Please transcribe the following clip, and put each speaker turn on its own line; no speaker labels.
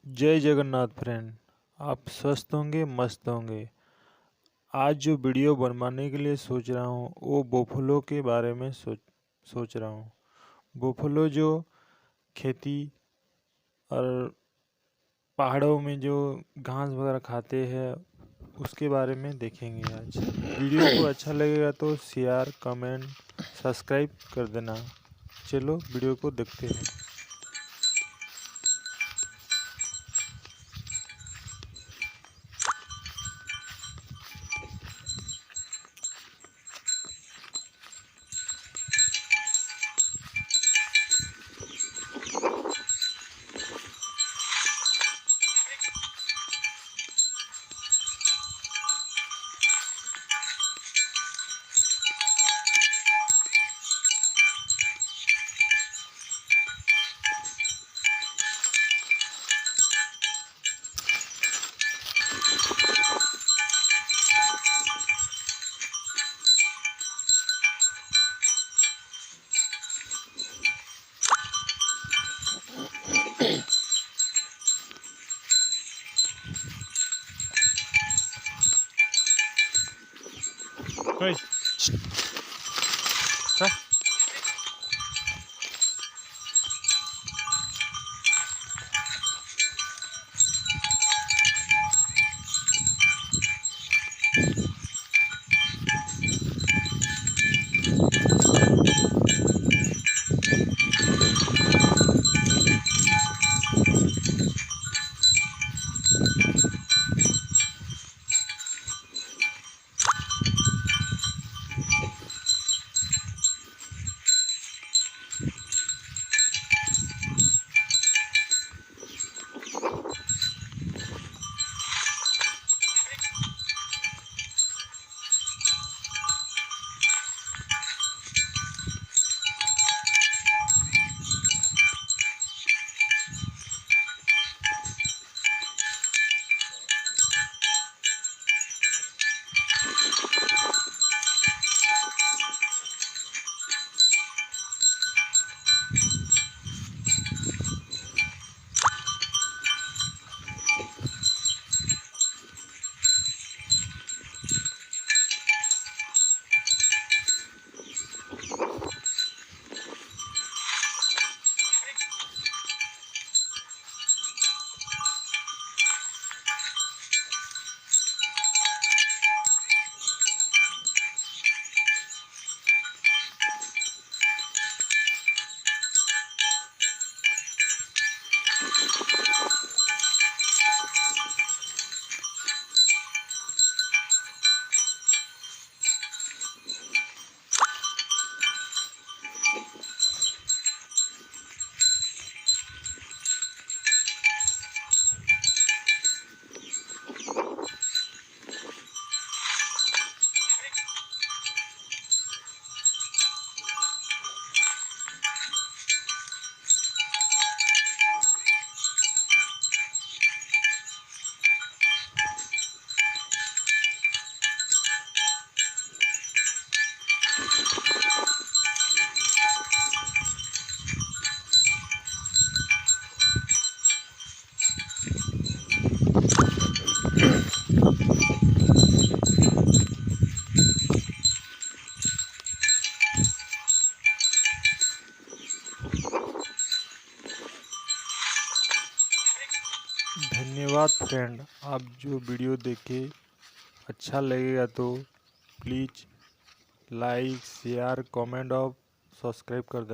जय जगन्नाथ फ्रेंड। आप स्वस्थ होंगे, मस्त होंगे। आज जो वीडियो बनवाने के लिए सोच रहा हूँ वो बोफलो के बारे में सोच रहा हूँ। बोफलो जो खेती और पहाड़ों में जो घास वगैरह खाते हैं उसके बारे में देखेंगे आज। वीडियो को अच्छा लगेगा तो शेयर, कमेंट, सब्सक्राइब कर देना। चलो वीडियो को देखते हैं। ओए, हाँ? धन्यवाद फ्रेंड। आप जो वीडियो देखे अच्छा लगेगा तो प्लीज़ लाइक, शेयर, कमेंट और सब्सक्राइब कर दें।